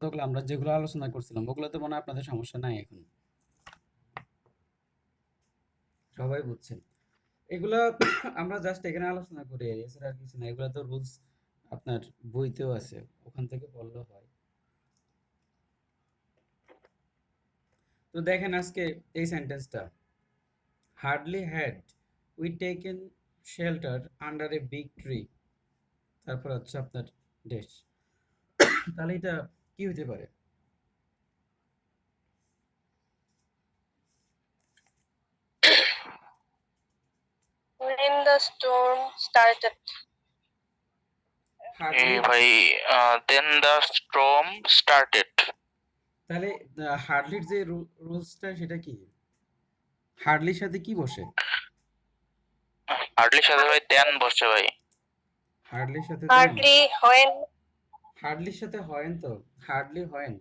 তখন আমরা যেগুলো আলোচনা করছিলাম ওগুলোতে মনে হয় আপনাদের সমস্যা নাই এখন, সবাই বুঝছেন। এগুলা আমরা জাস্ট এখানে আলোচনা করি, এছাড়া আর কিছু না। এগুলা তো রুলস আপনার বইতেও আছে, ওখান থেকে পড়লেও হয়। তো দেখেন আজকে এই সেন্টেন্সটা, hardly had we taken shelter under a big tree, তারপর হচ্ছে আপনার ড্যাশ। তাহলে এটা কি হতে পারে? When the storm started. Hardly, ভাই দেন দ্য স্টর্ম স্টার্টেড। তাহলে হার্ডলির যে রুলসটা সেটা কি? হার্ডলির সাথে কি বসে? হার্ডলির সাথে ভাই দেন বসে ভাই। হার্ডলির সাথে Hardly when হার্ডলির সাথে হয়েন তো, হার্ডলি হয়েন,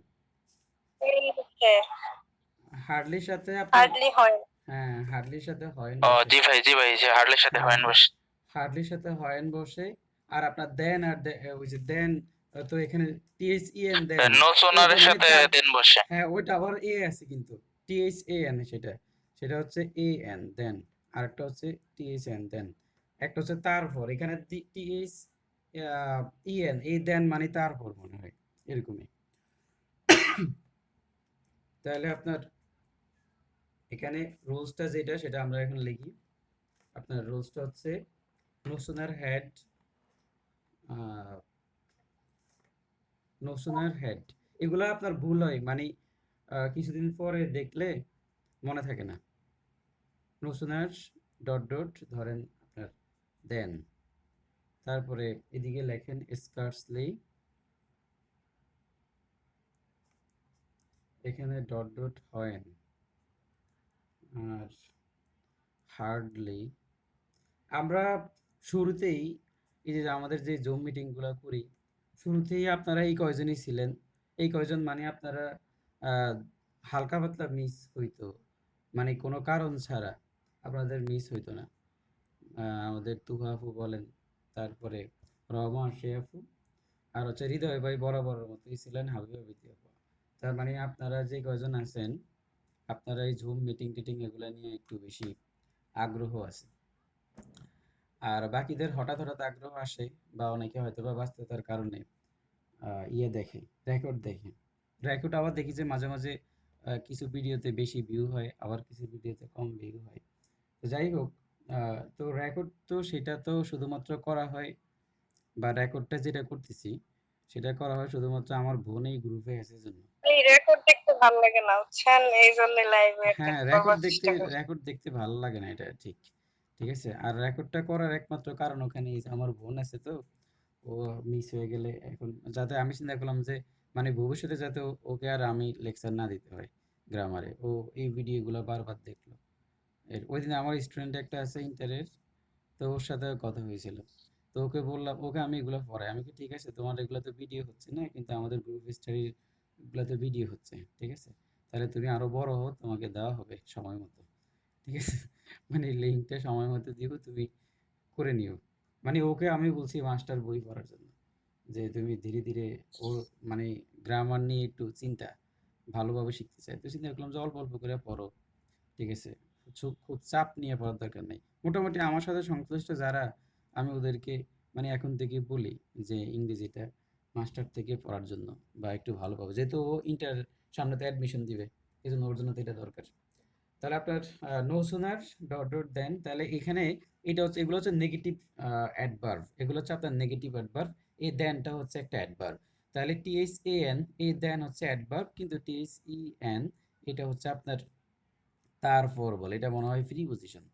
হার্ডলির সাথে আপনার, hardly when হ্যাঁ হার্ডলির সাথে হয়েন ও বসে, জি ভাই যে হার্ডলির সাথে হ্যাঁ হয়েন বসে। হার্ডলির সাথে হয়েন বসে। আর আপনার দেন আর ওই যে দেন, তো এখানে টিএইচইএন দেন, নো এই সোনারের মানে সাথে দেন বসে। হ্যাঁ ওইটা আবার এ আছে কিন্তু, টিএইচএএন, সেটা সেটা হচ্ছে এএন দেন, আরেকটা হচ্ছে টিএইচএন দেন, একটা হচ্ছে তারপর। এখানে টিএইচ ইএন, এই দেন মানে তারপর মনে হয় এরকমই। তাহলে আপনার এখানে রুলসটা যেটা সেটা আমরা এখন লিখি। আপনার রুলসটা হচ্ছে no sooner had, no sooner had, এগুলো আপনার ভুল হয়, মানে কিছুদিন পরে দেখলে মনে থাকে না। নো সোনার ডট ডট ধরেন আপনার দেন, তারপরে এদিকে লেখেন স্কার্সলি, এখানে ডট ডট হয়েন, আর হার্ডলি। আমরা শুরুতেই এই যে আমাদের যে জুম মিটিংগুলো করি, শুরুতেই আপনারা এই কয়জনই ছিলেন। এই কয়জন মানে আপনারা আহ, হালকা পাতলা মিস হইতো, মানে কোনো কারণ ছাড়া আপনাদের মিস হইতো না। আমাদের তুহা আপু বলেন, তারপরে রহমান শে আপু, আর হচ্ছে হৃদয় ভাই বরাবরের মতোই ছিলেন, হাবিবা বিতি আপু। তার মানে আপনারা যে কয়জন আছেন, আপনারা এই জুম মিটিং টিটিং এগুলো নিয়ে একটু বেশি আগ্রহ আছে। আর বাকিদের হঠাৎ হঠাৎ আগ্রহ আসে, বা অনেকে হয়তো বা ব্যস্ততার কারণে ইয়ে দেখে, রেকর্ড দেখে। রেকর্ড আবার দেখি যে মাঝে মাঝে কিছু ভিডিওতে বেশি ভিউ হয়, আবার কিছু ভিডিওতে কম ভিউ হয়। তো যাই হোক, তো রেকর্ড তো সেটা তো শুধুমাত্র করা হয়, বা রেকর্ডটা যেটা করতেছি সেটা করা হয় শুধুমাত্র আমার বোন এই গ্রুপে আছে জন্য। এই রেকর্ড দেখতে ভালো লাগে না বুঝছেন, এই জন্য লাইভে হ্যাঁ অ্যাটেন্ড রেকর্ড করবার দেখতে, চেষ্টা করি। রেকর্ড দেখতে ভালো লাগে না, এটা ঠিক। ঠিক আছে, আর রেকর্ডটা করার একমাত্র কারণ ওখানে এই যে আমার বোন আছে, তো ও মিস হয়ে গেলে এখন, যাতে আমি চিন্তা করলাম যে মানে ভবিষ্যতে যাতে ওকে আর আমি লেকচার না দিতে হয় গ্রামারে, ও এই ভিডিওগুলো বারবার দেখলো। ওই দিন আমার স্টুডেন্ট একটা আছে ইন্টারের, তো ওর সাথে কথা হয়েছিল। তো ওকে বললাম, ওকে আমি এগুলো পড়াই, আমি কি ঠিক আছে তোমার এগুলো তো ভিডিও হচ্ছে না, কিন্তু আমাদের গ্রুপ স্টাডির এগুলো তো ভিডিও হচ্ছে, ঠিক আছে, তাহলে তুমি আরো বড় হও, তোমাকে দেওয়া হবে সময় মতো, ঠিক আছে। মানে লিঙ্কটা সময় মতো দিব, তুমি করে নিও। মানে ওকে আমি বলছি মাস্টার বই পড়ার জন্য, যে তুমি ধীরে ধীরে, ওর মানে গ্রামার নিয়ে একটু চিন্তা, ভালোভাবে শিখতে চাই, তো চিন্তা করলাম যে অল্প অল্প করে পড়ো, ঠিক আছে, খুব চাপ নিয়ে পড়ার দরকার নেই। মোটামুটি আমার সাথে সংশ্লিষ্ট যারা, আমি ওদেরকে মানে এখন থেকে বলি যে ইংরেজিটা মাস্টার থেকে পড়ার জন্য, বা একটু ভালোভাবে, যেহেতু ও ইন্টার সামনেতে অ্যাডমিশন দিবে, এই জন্য ওর জন্য তো এটা দরকার। তাহলে আপনার নো সুনার ডট ডট দেন, তাহলে এখানে এটা হচ্ছে, এগুলো হচ্ছে নেগেটিভ অ্যাডভার্ব, এগুলো হচ্ছে আপনার নেগেটিভ অ্যাডভার্ব। এই দেনটা হচ্ছে একটা অ্যাডভার্ব। তাহলে টিএইচএএন, এই দেন হচ্ছে অ্যাডভার্ব, কিন্তু টিএইচইএন এটা হচ্ছে আপনার তারপর বলে, এটা মনে হয় প্রিপজিশন,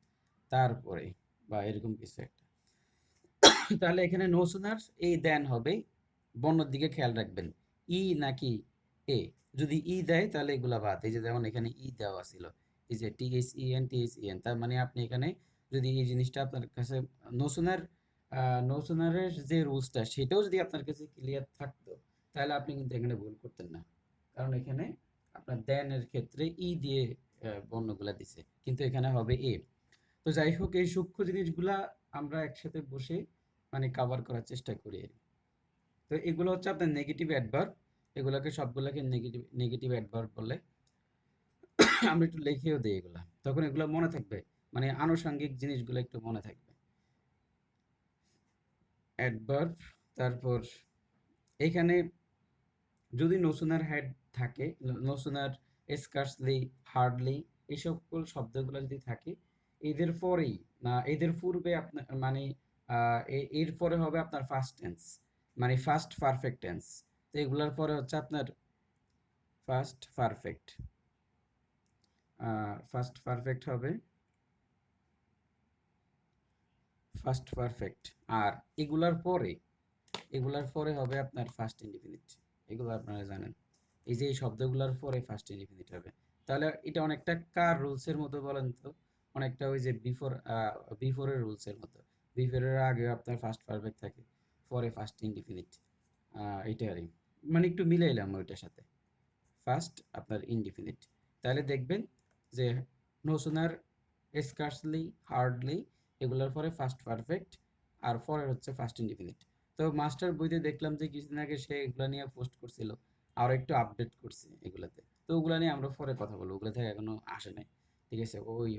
তারপরে বা এরকম কিছু একটা। তাহলে এখানে নো সুনার এই দেন হবে, বর্ণের দিকে খেয়াল রাখবেন, ই নাকি এ। যদি ই দেয় তাহলে এগুলা বাদ, এই যে যেমন এখানে ই দেওয়া ছিল, এই যে টিএইচইএন, তার মানে আপনি এখানে যদি এই জিনিসটা আপনার কাছে নো সুনার, নো সুনারের যে রুলসটা সেটাও যদি আপনার কাছে ক্লিয়ার থাকতো, তাহলে আপনি কিন্তু এখানে ভুল করতেন না, কারণ এখানে আপনার দেন এর ক্ষেত্রে ই দিয়ে বর্ণগুলা দিছে, কিন্তু এখানে হবে এ। তো যাই হোক, এই সূক্ষ্ম জিনিসগুলা আমরা একসাথে বসে মানে কাভার করার চেষ্টা করি। তো এগুলো হচ্ছে আপনার নেগেটিভ অ্যাডভার্ব, এগুলাকে সবগুলাকে নেগেটিভ অ্যাডভার্ব বলে। আমরা একটু লিখেও দিই এগুলা, তখন এগুলো মনে থাকবে, মানে আনুষঙ্গিক জিনিসগুলো একটু মনে থাকবে। অ্যাডভার্ব, তারপর এখানে যদি নো সুনার হ্যাড থাকে, নো সুনার, স্কার্সলি, হার্ডলি, এই সকল শব্দগুলো যদি থাকে, এদের পরেই না এদের পূর্বে আপনার মানে এর পরে হবে আপনার ফার্স্ট টেন্স, মানে ফার্স্ট পারফেক্ট টেন্স। তো এগুলোর পরে হচ্ছে আপনার ফার্স্ট পারফেক্ট, ফার্স্ট পারফেক্ট হবে ফার্স্ট পারফেক্ট। আর এগুলার পরে হবে আপনার ফার্স্ট ইনডিফিনিট। এগুলো আপনারা জানেন, এই যে এই শব্দগুলোর পরে ফার্স্ট ইনডিফিনিট হবে। তাহলে এটা অনেকটা কার রুলসের মতো বলেন তো? অনেকটা ওই যে বিফোরের রুলসের মতো। বিফোরের আগে আপনার ফার্স্ট পারফেক্ট থাকে, পরে ফার্স্ট ইনডিফিনিট। এটারই মানে একটু মিলাইলাম ওইটার সাথে, ফার্স্ট আপনার ইনডিফিনিট। তাহলে দেখবেন যে নো সুনার, স্কার্সলি, হার্ডলি, এগুলোর পরে ফার্স্ট পারফেক্ট, আর পরে হচ্ছে ফার্স্ট ইনডিফিনিট। তো মাস্টার বইতে দেখলাম যে কিছুদিন আগে সে এগুলো নিয়ে পোস্ট করছিল, আরও একটু আপডেট করছে এগুলাতে। তো ওগুলো নিয়ে আমরা পরে কথা বলবো, ওগুলো থেকে এখনো আসে নাই। ঠিক আছে, ওই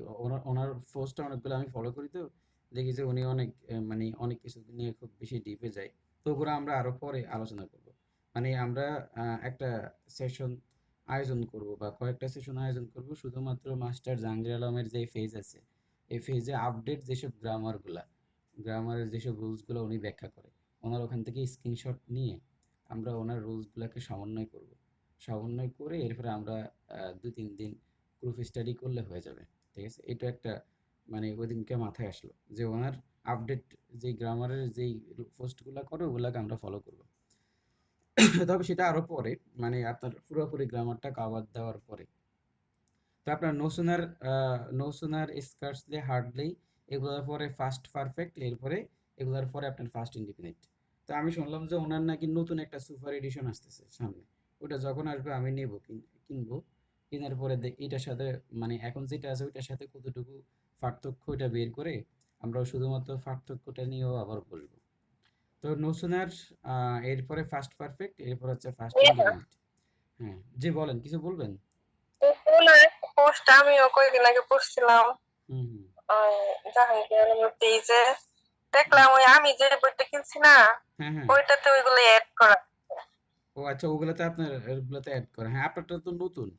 ওনার পোস্টটা অনেকগুলো আমি ফলো করি, তো দেখি যে উনি অনেক মানে অনেক কিছু নিয়ে খুব বেশি ডিপে যায়। তো ওগুলো আমরা আরো পরে আলোচনা করব। মানে আমরা একটা সেশন আয়োজন করব বা কয়েকটা সেশন আয়োজন করব শুধুমাত্র মাস্টার জাহাঙ্গীর আলমের যে ফেজ আছে, এই ফেজে আপডেট যেসব গ্রামারের যেসব রুলসগুলো উনি ব্যাখ্যা করে, ওনার ওখান থেকে স্ক্রিনশট নিয়ে আমরা ওনার রুলসগুলোকে সমন্বয় করে এরপরে আমরা 2-3 দিন গ্রুপ স্টাডি করলে হয়ে যাবে। ঠিক আছে, এটা একটা মানে ওই দিনকে মাথায় আসলো যে ওনার আপডেট যে গ্রামারের যেই পোস্টগুলো করে ওগুলাকে আমরা ফলো করব। তবে সেটা আরো পরে, মানে আপনার পুরোপুরি গ্রামারটা কভার দেওয়ার পরে। তো আপনার নো সুনার, স্কার্সলি, হার্ডলি, এগুলোর পরে ফার্স্ট পারফেক্ট, এরপরে এগুলোর পরে আপনার ফার্স্ট ইনডিফিনিট। তো আমি শুনলাম যে ওনার নাকি নতুন একটা সুপার এডিশন আসতেছে সামনে, ওটা যখন আসবে আমি নেব, কিনবো। কেনার পরে এটার সাথে মানে এখন যেটা আছে ওইটার সাথে কতটুকু পার্থক্য ওইটা বের করে আমরা শুধুমাত্র পার্থক্যটা নিয়েও আবার বলবো। তো নো সুনার, এরপরে ফার্স্ট পারফেক্ট, এরপর হচ্ছে ফার্স্ট ইনডিফিনিট। হ্যাঁ, জি বলেন, কিছু বলবেন? ওনার একটা পোস্ট আমিও কয়েকদিন আগে পড়ছিলাম হুম, হুম, জাহাঙ্গীর আলমের পেজে, দেখলাম ওই আমি যে বইটা কিনছি না, হ্যাঁ, হ্যাঁ। ওইটাতে ওইগুলো অ্যাড করা। ও আচ্ছা, ওগুলাতে আপনার ওগুলাতে অ্যাড করা। হ্যাঁ, আপনারটা তো নতুন।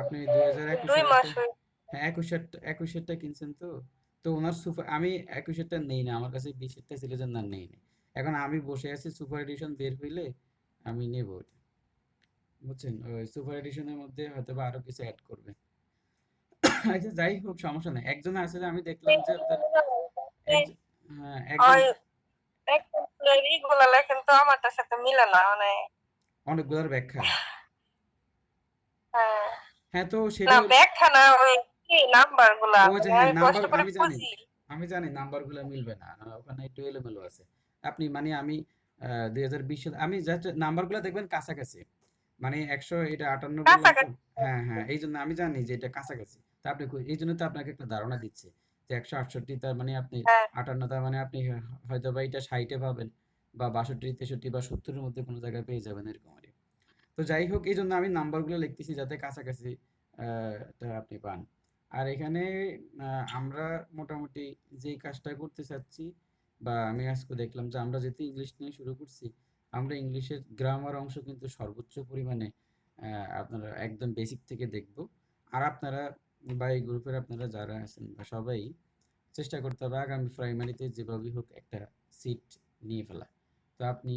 আপনি 2021 দুই এর মাস একটা, হই হ্যাঁ 21 এরটা কিনছেন তো। তো ওনার সুপার আমি 21 এরটা নেই না, আমার কাছে 20 এরটা ছিল যে না নেই না। এখন আমি বসে আছি সুপার এডিশন বের হইলে আমি নেব ওটা। বুঝছেন? ওই সুপার এডিশনের মধ্যে হয়তোবা আরো কিছু অ্যাড করবে। আচ্ছা যাই হোক, সমস্যা নাই। একজন আছে যে আমি দেখলাম যে আপনার একজন, হ্যাঁ একজন ওই ইগুলা লেখেন তো আমারটার সাথে মিলে না মানে। অনেকগুলার ব্যাখ্যা। হ্যাঁ, হ্যাঁ, তো না সেটাই হল। ব্যাখ্যা না, ওই কি নাম্বার গুলা ও আচ্ছা, মানে হ্যাঁ আমি নাম্বার কষ্ট করে আমি জানি। খুঁজি। নাম্বারগুলো মিলবে না। ওখানে একটু এলোমেলো আছে। আপনি মানে আমি 2020 সালে আমি জাস্ট নাম্বারগুলো দেখবেন কাছাকাছি। মানে 100 এটা 58 বললাম তো। কাছাকাছি। হ্যাঁ, হ্যাঁ। এইজন্য আমি জানি যে এটা কাছাকাছি। তো আপনি এইজন্য তো আপনাকে একটা ধারণা দিচ্ছি। যে 168 তার মানে আপনি হ্যাঁ, 58 তার মানে আপনি হয়তোবা এটা 60 এ পাবেন বা 62, 63 বা 70 এর মধ্যে কোনো জায়গায় পেয়ে যাবেন এরকম আরকি। তো যাই হোক, এইজন্য আমি নাম্বারগুলো লিখতেছি যাতে কাছাকাছি টা আপনি পান। আর এখানে আমরা মোটামুটি যেই কাজটা করতে চাচ্ছি, বা আমি আজকে দেখলাম যে আমরা যেহেতু ইংলিশ নিয়ে শুরু করছি, আমরা ইংলিশের গ্রামার অংশ কিন্তু সর্বোচ্চ পরিমাণে আপনারা একদম বেসিক থেকে দেখব। আর আপনারা বা এই গ্রুপের আপনারা যারা আছেন বা সবাই চেষ্টা করতে হবে আগামী প্রাইমারিতে যেভাবেই হোক একটা সিট নিয়ে ফেলা। তো আপনি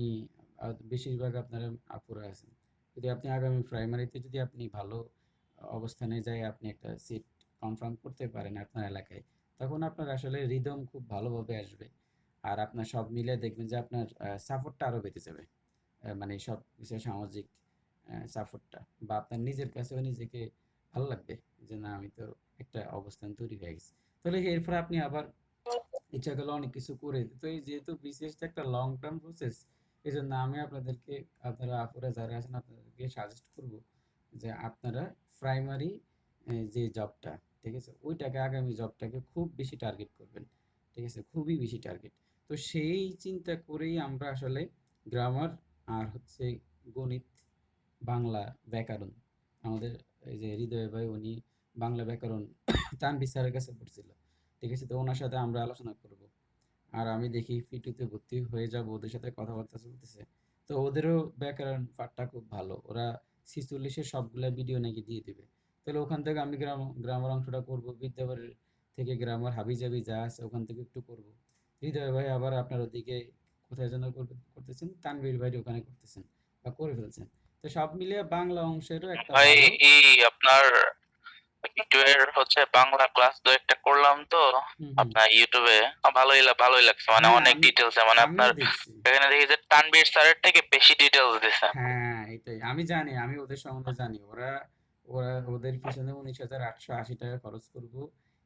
বেশিরভাগ আপনারা আপুরা আছেন, যদি আপনি আগামী প্রাইমারিতে যদি আপনি ভালো অবস্থানে যায় আপনি একটা সিট কনফার্ম করতে পারেন আপনার এলাকায়, তখন আপনার আসলে রিদম খুব ভালোভাবে আসবে। আর আপনার সব মিলে দেখবেন যে আপনার সাপোর্টটা আরও বেড়ে যাবে। মানে সব কিছু সামাজিক সাপোর্টটা, বা আপনার নিজের কাছেও নিজেকে ভালো লাগবে যে না আমি তো একটা অবস্থান তৈরি হয়ে গেছে। তাহলে এরপরে আপনি আবার ইচ্ছা করলে অনেক কিছু করে দিতে। তো এই যেহেতু বিসিএসটা একটা লং টার্ম প্রসেস, এই জন্য আমি আপনাদেরকে, আপনারা আপুরা যারা আছেন আপনাদেরকে সাজেস্ট করব যে আপনারা প্রাইমারি যে জবটা, ঠিক আছে, ওইটাকে আগামী জবটাকে খুব বেশি টার্গেট করবেন। ঠিক আছে, খুবই বেশি টার্গেট। তো সেই চিন্তা করেই আমরা আসলে গ্রামার আর হচ্ছে গণিত বাংলা ব্যাকরণ। আমাদের এই যে হৃদয় ভাই উনি বাংলা ব্যাকরণ তানভীর স্যারের কাছে পড়ছিল। ঠিক আছে? তো ওনার সাথে আমরা আলোচনা করব। আর আমি দেখি ফিটুতে ভর্তি হয়ে যাব, ওদের সাথে কথাবার্তা চলতেছে। তো ওদেরও ব্যাকরণ পাঠটা খুব ভালো। ওরা ৪৬ এর সবগুলা ভিডিও নাকি দিয়ে দিবে। তাহলে ওখান থেকে আমি গ্রামার অংশটা করব। বিদ্যাবাড়ির থেকে গ্রামার হাবিজাবি যা আছে ওখান থেকে একটু করব। হৃদয় ভাই আবার আপনার ওদিকে কোথায় যেন করতেছেন, তানভীর ভাই ওখানে করতেছেন বা করে ফেলছেন। তো সব মিলিয়ে বাংলা অংশেরও একটা ভাই ভালো আপনার ইউটিউবের হচ্ছে বাংলা ক্লাস দু একটা করলাম তো হুম, হুম। আপনার ইউটিউবে, ভালোই লাগছে, মানে হ্যাঁ, অনেক ডিটেলস, মানে আমিও আপনার দেখছি। এখানে দেখি যে তানভীর স্যারের থেকে বেশি ডিটেলস দিছে। হ্যাঁ, এটাই। আমি জানি, আমি ওদের সম্বন্ধে জানি। ওরা ওরা ওদের পিছনে ১৯,৮৮০ টাকা খরচ করব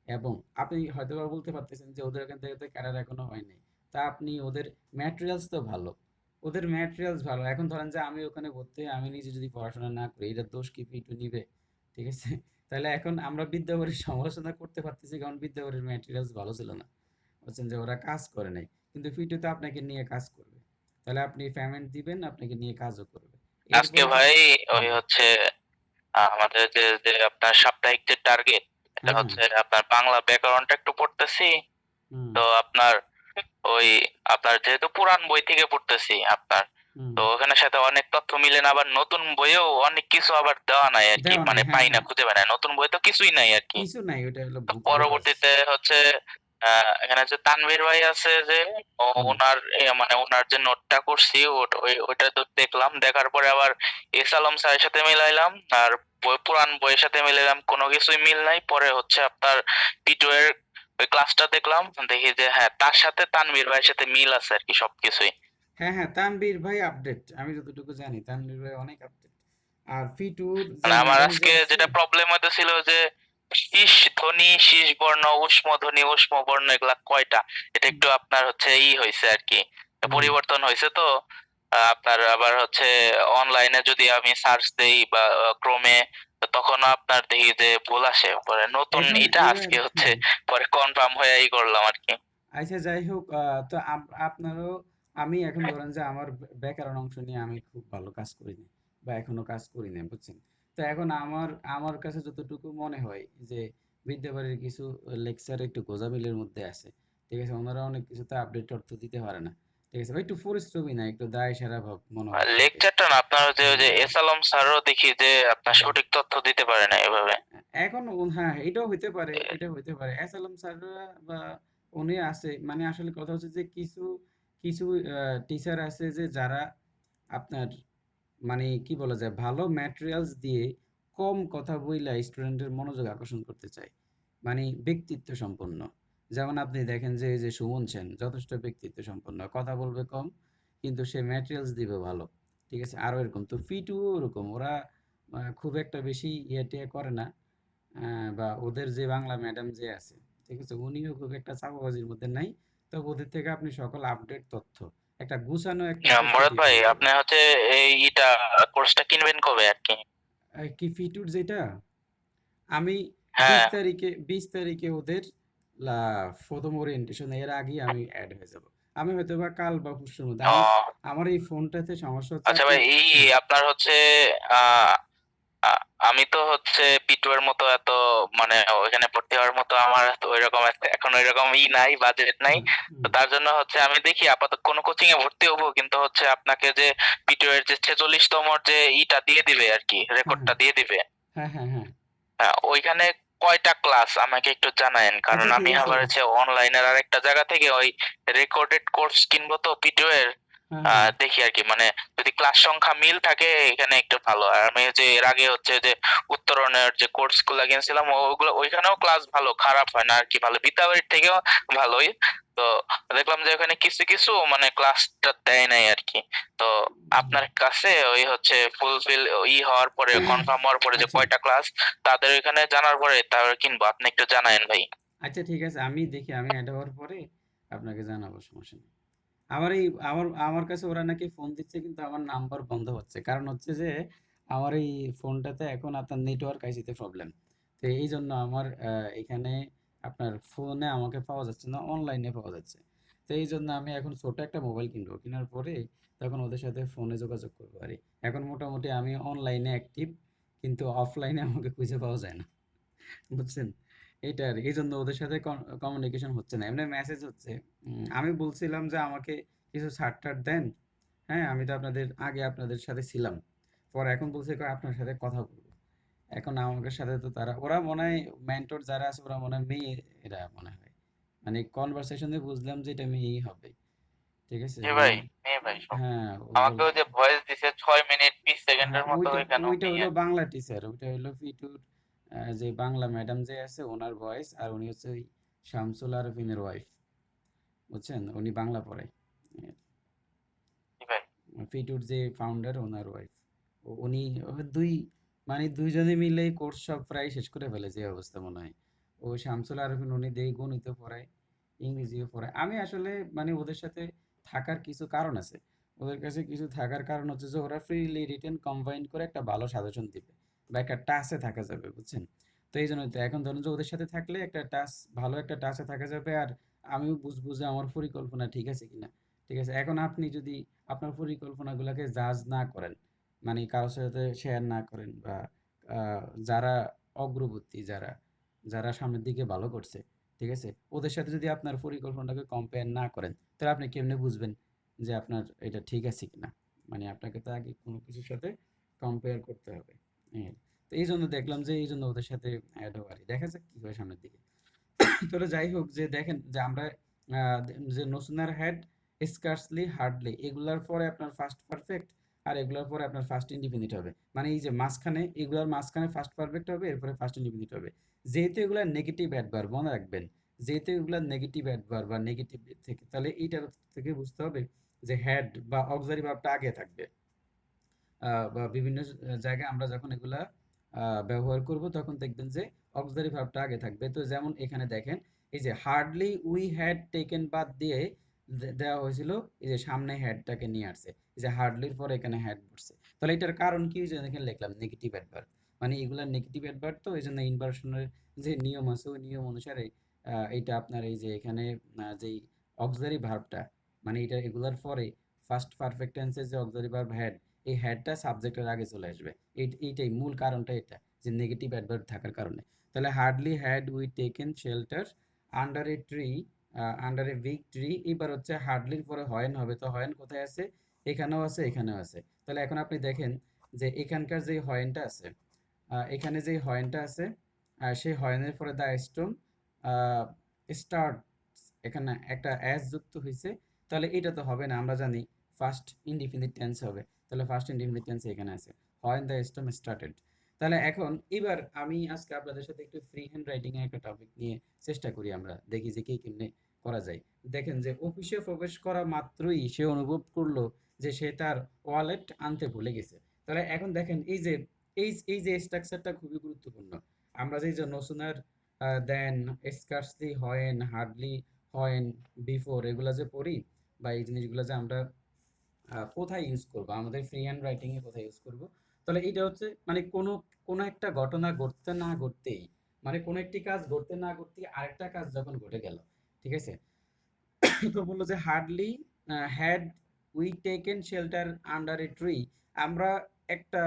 এবং আপনি হয়তোবা বলতে পারতেছেন যে ওদের এখান থেকে তো ক্যাডার এখনো হয় নাই। তা আপনি ওদের ম্যাটেরিয়ালস তো ভালো। ওদের ম্যাটেরিয়ালস ভালো। এখন ধরেন যে আমি ওখানে ভর্তি হয়ে আমি নিজে যদি পড়াশোনা না করি, এটার দোষ কি পিটু নিবে? ঠিক আছে? তাহলে এখন আমরা বিদ্যাবাড়ির সমালোচনা করতে পারতেছি কারণ বিদ্যাবাড়ির ম্যাটেরিয়ালস ভালো ছিল না। বলছেন যে ওরা কাজ করে নাই। কিন্তু পিটু তো আপনাকে নিয়ে কাজ করবে। তাহলে আপনি পেমেন্ট দিবেন, আপনাকে নিয়ে কাজও করবে। আজকে এরপরে যে ভাই ওই হুম, হচ্ছে আমাদের যে যে আপনার সাপ্তাহিক যে টার্গেট, এটা হ্যাঁ, হ্যাঁ, হচ্ছে আপনার বাংলা ব্যাকরণটা একটু পড়তেছি। হুম, তো আপনার ওই আপনার যেহেতু পুরান বই থেকে পড়তেছি আপনার, হুম। তো ওখানে সাথে অনেক তথ্য মিলে না, আবার নতুন বইয়েও অনেক কিছু আবার দেওয়া নাই আর কি, দেওয়া নাই। মানে হ্যাঁ, পাই না, হ্যাঁ। খুঁজে পাই না, নতুন বই তো কিছুই নাই আর কি। কিছু নাই, ওটা হলো তো বোগাস। পরবর্তীতে হচ্ছে এখানে যে তানভীর ভাই আছে যে হুম, ওনার মানে ওনার যে নোটটা করছি ওইটা তো দেখলাম, দেখার পরে আবার এস আলম স্যারের সাথে মিলাইলাম, আর পুরান বইয়ের সাথে মিলাইলাম, কোনো কিছুই মিল নাই। পরে হচ্ছে আপনার পিটু এর ওই ক্লাসটা দেখলাম, দেখি যে হ্যাঁ তার সাথে তানভীর ভাইয়ের সাথে মিল আছে আর কি সবকিছুই। হ্যাঁ, হ্যাঁ, তানভীর ভাই আপডেট। আমি যতটুকু জানি তানভীর ভাই অনেক আপডেট। আর ফিটুর যে মানে আমার ম্যাডাম যে আজকে আছে যেটা প্রবলেম হইতেছিল যে শীষ ধ্বনি, শীষ বর্ণ, ঊষ্ম ধ্বনি, ঊষ্ম বর্ণ এগুলা কয়টা, এটা হুম, একটু আপনার হচ্ছে হয়েছে আর কি, হুম। পরিবর্তন হয়েছে তো। আপনার আবার হচ্ছে অনলাইনে যদি আমি সার্চ দেই বা ক্রোমে, তো তখন আপনার দেখি যে ভুল আসে, পরে নতুন এখন এটা এবার আজকে হচ্ছে হ্যাঁ, পরে কনফার্ম হয়ে করলাম আর কি। আচ্ছা যাই হোক তো আপনারও আমি এখন ধরেন যে আমার ব্যাকরণ অংশ নিয়ে আমি খুব ভালো কাজ করিনি বা এখনো কাজ করি না বুঝছেন। তো এখন আমার আমার কাছে যতটুকু মনে হয় যে বিদ্যাবাড়ির কিছু লেকচার একটু গোঁজামিলের মধ্যে আছে। ঠিক আছে? ওনারা অনেক কিছুতে আপডেট অর্থ দিতে পারে না। ঠিক আছে? বা একটু পরিশ্রমী না, একটু দায় সারা ভাব মনোভাব থাকে। লেকচারটা না আপনার হচ্ছে ওই যে হ্যাঁ, এস আলম স্যারও দেখি যে আপনার হুম। সঠিক তথ্য দিতে পারে না এভাবে। এখন হ্যাঁ, এটাও হইতে পারে, এটাও হইতে পারে। এসএলএম স্যাররা বা উনি আছে মানে আসলে কথা হচ্ছে যে কিছু কিছু টিচার আছে যে যারা আপনার মানে কি বলা যায় ভালো ম্যাটেরিয়ালস দিয়ে কম কথা বইলা স্টুডেন্টের মনোযোগ আকর্ষণ করতে চায়। মানে ব্যক্তিত্ব সম্পন্ন। যেমন আপনি দেখেন যে এই যে সুমন সেন যথেষ্ট ব্যক্তিত্ব সম্পন্ন। কথা বলবে কম কিন্তু সে ম্যাটেরিয়ালস দিবে ভালো। ঠিক আছে? আরো এরকম। তো ফিটু ওরকম। ওরা খুব একটা বেশি ইয়ে-টিয়ে করে না। বা ওদের যে বাংলা ম্যাডাম যে আছে, ঠিক আছে? উনিও খুব একটা চাপাবাজির মধ্যে নাই। তবে ওদের থেকে আপনি সকল আপডেট তথ্য একটা গুছানো একটা ভরত প্রস্তুতি ভাই পেয়ে আপনি যাবেন। হচ্ছে এই কোর্সটা কিনবেন কবে আর কি? কি ফিটুর যেটা আমি হ্যাঁ। ২০ তারিখে ওদের লা ১ম ওরিয়েন্টেশন এর আগেই আমি এড হয়ে যাব। আমি হয়তোবা কাল বা পরশুর মধ্যে ও আমার এই ফোনটাতে সমস্যা হচ্ছে আচ্ছা আপনি ভাই, হুম, আপনার হচ্ছে আহ আমি তো হচ্ছে পিটু এর মতো এত, মানে ওইখানে ভর্তি হওয়ার মতো আমার তো ওইরকম এখন ওইরকম নাই, বাজেট নাই। হুম, তো হুম, তার জন্য হচ্ছে আমি দেখি আপাতত কোন কোচিং এ ভর্তি হবো, কিন্তু হচ্ছে আপনাকে যে পিটু এর যে 46তম যে দিয়ে দিবে আর কি, হ্যাঁ, রেকর্ডটা দিয়ে দিবে। হ্যাঁ, হ্যাঁ, হ্যাঁ। ওইখানে কয়টা ক্লাস আমাকে একটু জানায়েন, কারণ আচ্ছা ঠিক আমি আছে। আবার হচ্ছে অনলাইনের আরেকটা জায়গা থেকে ওই রেকর্ডেড কোর্স কিনবো তো পিটু এর। হ্যাঁ, হ্যাঁ, দেখি আর কি, মানে যদি ক্লাস সংখ্যা মিল থাকে এখানে একটু ভালো। আর আমি যে এর আগে হচ্ছে যে উত্তরণের যে কোর্স গুলা কিনছিলাম ওগুলো ওইখানেও ক্লাস ভালো, খারাপ হয় না আর কি, ভালো, বিদ্যাবাড়ির থেকেও ভালোই। তো দেখলাম যে ওখানে কিছু কিছু মানে ক্লাসটা দেয় নাই আর কি। তো আপনার কাছে ওই হচ্ছে ফুলফিল হওয়ার পরে, কনফার্ম হওয়ার পরে যে আচ্ছা। কয়টা ক্লাস তাদের ওইখানে জানার পরে তারপরে কিনবো, আপনি একটু জানায়েন ভাই। আচ্ছা ঠিক আছে। আমি দেখি আমি অ্যাড হওয়ার পরে আপনাকে জানাবো, সমস্যা নেই। আমার এই আমার কাছে ওরা নাকি ফোন দিচ্ছে কিন্তু আমার নাম্বার বন্ধ হচ্ছে। কারণ হচ্ছে যে আমার এই ফোনটাতে এখন আপনার নেটওয়ার্ক আইসিতে প্রবলেম। তো এইজন্য আমার এখানে আপনার ফোনে আমাকে পাওয়া যাচ্ছে না, অনলাইনে পাওয়া যাচ্ছে। তো এই জন্য আমি এখন ছোট একটা মোবাইল কিনবো, কেনার পরে তখন ওদের সাথে ফোনে যোগাযোগ করবো আর এখন মোটামুটি আমি অনলাইনে অ্যাক্টিভ, কিন্তু অফলাইনে আমাকে খুঁজে পাওয়া যায় না, বুঝছেন? এইটা আর এই জন্য ওদের সাথে কমিউনিকেশন হচ্ছে না, এমনি মেসেজ হচ্ছে। আমি বলছিলাম যে আমাকে কিছু ছাড় টাড় দেন। হ্যাঁ, আমি তো আগে আপনাদের সাথে ছিলাম, পরে এখন বলছে কয় আপনার সাথে কথা বলবো। এখন আমাদের সাথে তো ওরা মনে হয় মেন্টর যারা আছে ওরা মনে হয় মেয়ে, এরা মনে হয়, মানে কনভারসেশনে বুঝলাম যে এটা মেয়েই হবে। ঠিক আছে, জি ভাই, মানে মেয়ে ভাই সব। হ্যাঁ ও বল, আমাকেও যে ভয়েস দিছে 6 মিনিট 20 হ্যাঁ সেকেন্ডের মতো, ওইটা ওইখানেও ওইটা মেয়ে। হলো বাংলা টিচার, ওইটা হলো ফিটুর যে বাংলা ম্যাডাম যে আছে ওনার ভয়েস, আর উনি হচ্ছে ওই শামসুল আরফিনের ওয়াইফ, বুঝছেন? উনি বাংলা পড়ায়। জি ভাই। ফিটুর যে ফাউন্ডার ওনার ওয়াইফ, উনি দুই, মানে দুইজনে মিলে কোর্স সব প্রায় শেষ করে ফেলে যে অবস্থা মনে হয়। ও শামসুল আরফিন উনি দেই গণিত পড়ায়, ইংরেজিও পড়ায়। আমি আসলে মানে ওদের সাথে থাকার কিছু কারণ আছে, ওদের কাছে কিছু থাকার কারণ হচ্ছে যে ওরা ফ্রিলি রিটেন কম্বাইন করে একটা ভালো সাজেশন দিবে বা একটা টাচে থাকা যাবে, বুঝছেন? তো এই জন্যই তো এখন ধরুন যে ওদের সাথে থাকলে একটা টাচ, ভালো একটা টাচে থাকা যাবে, আর আমিও বুঝবো যে আমার পরিকল্পনা ঠিক আছে কিনা। ঠিক আছে, এখন আপনি যদি আপনার পরিকল্পনাগুলোকে জাজ না করেন, মানে কারোর সাথে শেয়ার না করেন, বা যারা অগ্রবর্তী, যারা যারা সামনের দিকে ভালো করছে, ঠিক আছে, ওদের সাথে যদি আপনার পরিকল্পনাটাকে কম্পেয়ার না করেন, তাহলে আপনি কেমনে বুঝবেন যে আপনার এটা ঠিক আছে কিনা? মানে আপনাকে তো আগে কোনো কিছুর সাথে কম্পেয়ার করতে হবে। হ্যাঁ, তো এই জন্য দেখলাম যে এই জন্য ওদের সাথে অ্যাড হওয়ার, দেখা যাক কি হয় সামনের দিকে। তবে যাই হোক, যে দেখেন যে আমরা যে no sooner had, scarcely, hardly, এগুলার পরে আপনার ফার্স্ট পারফেক্ট, আর এগুলার পরে আপনার ফার্স্ট ইনডিফিনিট হবে। মানে এই যে মাঝখানে, এগুলার মাঝখানে ফার্স্ট পারফেক্ট হবে, এরপরে ফার্স্ট ইনডিফিনিট হবে। যেহেতু এগুলা নেগেটিভ অ্যাডভার্ব, মনে রাখবেন, যেহেতু এগুলা নেগেটিভ অ্যাডভার্ব বা নেগেটিভ থেকে, তাহলে এইটার থেকে বুঝতে হবে যে হ্যাড বা অক্সিলারি ভার্বটা আগে থাকবে। বা বিভিন্ন জায়গায় আমরা যখন এগুলা ব্যবহার করব তখন দেখবেন যে অক্সিলারি ভার্বটা আগে থাকবে। তো যেমন এখানে দেখেন, এই যে হার্ডলি উই হ্যাড টেকেন বাদ দিয়ে দেওয়া হয়েছিল, এই যে সামনে হ্যাডটাকে নিয়ে আসছে, এই যে হার্ডলির পরে এখানে হ্যাড বসছে। তাহলে এটার কারণ কি, যে এখানে লিখলাম নেগেটিভ অ্যাডভার্ব, মানে এগুলা নেগেটিভ অ্যাডভার্ব, তো এই জন্য ইনভার্সনের যে নিয়ম আছে ওই নিয়ম অনুসারে এইটা আপনার এই যে এখানে যেই অক্সিলারি ভার্বটা, মানে এটা এগুলার পরে ফার্স্ট পারফেক্ট টেন্সের যে অক্সিলারি ভার্ব হ্যাড, এই হ্যাডটা সাবজেক্টের আগে চলে আসবে। এইটাই মূল কারণটা, এটা যে নেগেটিভ অ্যাডভার্ব থাকার কারণে। তাহলে hardly had we taken shelter under a tree, under a big tree, এবার হচ্ছে হার্ডলির পরে হয়েন হবে, তো হয়েন কোথায় আছে? এখানেও আছে, এখানেও আছে। তাহলে এখন আপনি দেখেন যে এখানকার যে হয়েনটা আছে, এখানে যে হয়েনটা আছে, সেই হয়েনের পরে দ্য স্টোন স্টার্ট, এখানে একটা অ্যাস যুক্ত হয়েছে। তাহলে এটা তো হবে না, আমরা জানি ফার্স্ট ইনডিফিনিট টেন্স হবে। তাহলে ফার্স্ট ইনডিফিনিট টেন্স এখানে আছে, হয় দ্য স্টর্ম স্টার্টেড। তাহলে এখন এবার আমি আজকে আপনাদের সাথে একটু ফ্রি হ্যান্ড রাইটিং এর একটা টপিক নিয়ে চেষ্টা করি, আমরা দেখি যে কি কেমনে করা যায়। দেখেন যে অফিসে প্রবেশ করা মাত্রই সে অনুভব করলো যে সে তার ওয়ালেট আনতে ভুলে গেছে। তাহলে এখন দেখেন এই যে স্ট্রাকচারটা খুবই গুরুত্বপূর্ণ। আমরা যে যে no সুনার then, scarcely, when, hardly, হয়েন, before, এগুলা যে পড়ি, বা এই জিনিসগুলো যে আমরা কোথায় ইউজ করব, আমাদের ফ্রি হ্যান্ড রাইটিং এ কোথায় ইউজ করব, তাহলে এটা হচ্ছে মানে কোনো কোনো একটা ঘটনা ঘটতে না ঘটতেই, মানে কোনো একটি কাজ ঘটতে না ঘটতেই আরেকটা কাজ যখন ঘটে গেল, ঠিক আছে, তো বললো যে hardly had we taken shelter under a tree, আমরা একটা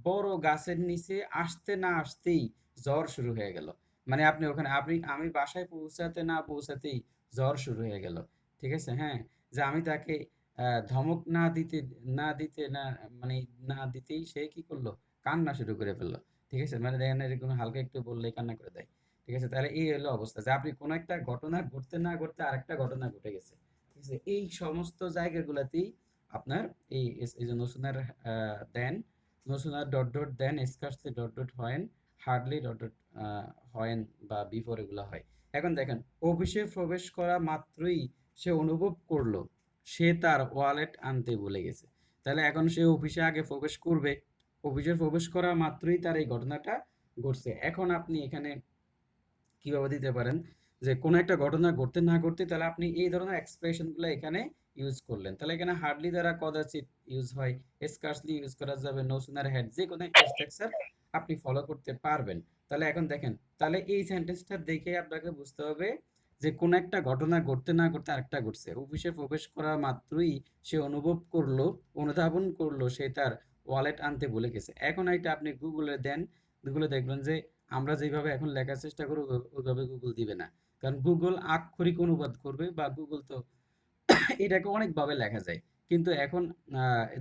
বড় গাছের নিচে আসতে না আসতেই ঝড় শুরু হয়ে গেল। মানে আপনি ওখানে, আমি বাসায় পৌঁছাতে না পৌঁছাতেই ঝড় শুরু হয়ে গেল। ঠিক আছে, হ্যাঁ, যে আমি তাকে ধমক না দিতে মানে না দিতেই সে কি করলো, কান্না শুরু করে ফেললো। ঠিক আছে, মানে দেখেন এরকম হালকা একটু বললেই কান্না করে দেয়। ঠিক আছে, তাহলে এই হলো অবস্থা, যে আপনি কোনো একটা ঘটনা ঘটতে না ঘটতে আরেকটা ঘটনা ঘটে গেছে। ঠিক আছে, এই সমস্ত জায়গাগুলোতেই আপনার এই যে no sooner then, no sooner dot dot then, scarcely dot dot when, hardly dot dot when বা বিফোর, এগুলো হয়। এখন দেখেন, অফিসে প্রবেশ করা মাত্রই সে অনুভব করলো সে তার ওয়ালেট আনতে ভুলে গেছে। তাহলে এখন সে অফিসে আগে প্রবেশ করবে, অফিসে প্রবেশ করা মাত্রই তার এই ঘটনাটা ঘটছে। এখন আপনি এখানে কিভাবে দিতে পারেন, যে কোনো একটা ঘটনা ঘটতে না ঘটতে, তাহলে আপনি এই ধরনের এক্সপ্রেশনগুলো এখানে ইউজ করলেন। তাহলে এখানে হার্ডলি দ্বারা কদাচিৎ ইউজ হয়, স্কার্সলি ইউজ করা যাবে, নো সুনার হ্যাড, যে কোনো একটা স্ট্রাকচার আপনি ফলো করতে পারবেন। তাহলে এখন দেখেন, তাহলে এই সেন্টেন্সটা দেখে আপনাকে বুঝতে হবে যে কোনো একটা ঘটনা ঘটতে না ঘটতে আরেকটা ঘটছে। অফিসে প্রবেশ করা মাত্রই সে অনুভব করলো, অনুধাবন করলো সে তার ওয়ালেট আনতে ভুলে গেছে। এখন এটা আপনি গুগলে দেন, গুগলে দেখবেন যে আমরা যেভাবে এখন লেখার চেষ্টা করব ওইভাবে গুগল দিবে না। কারণ গুগল আক্ষরিক অনুবাদ করবে, বা গুগল তো এটাকে অনেকভাবে লেখা যায়। কিন্তু এখন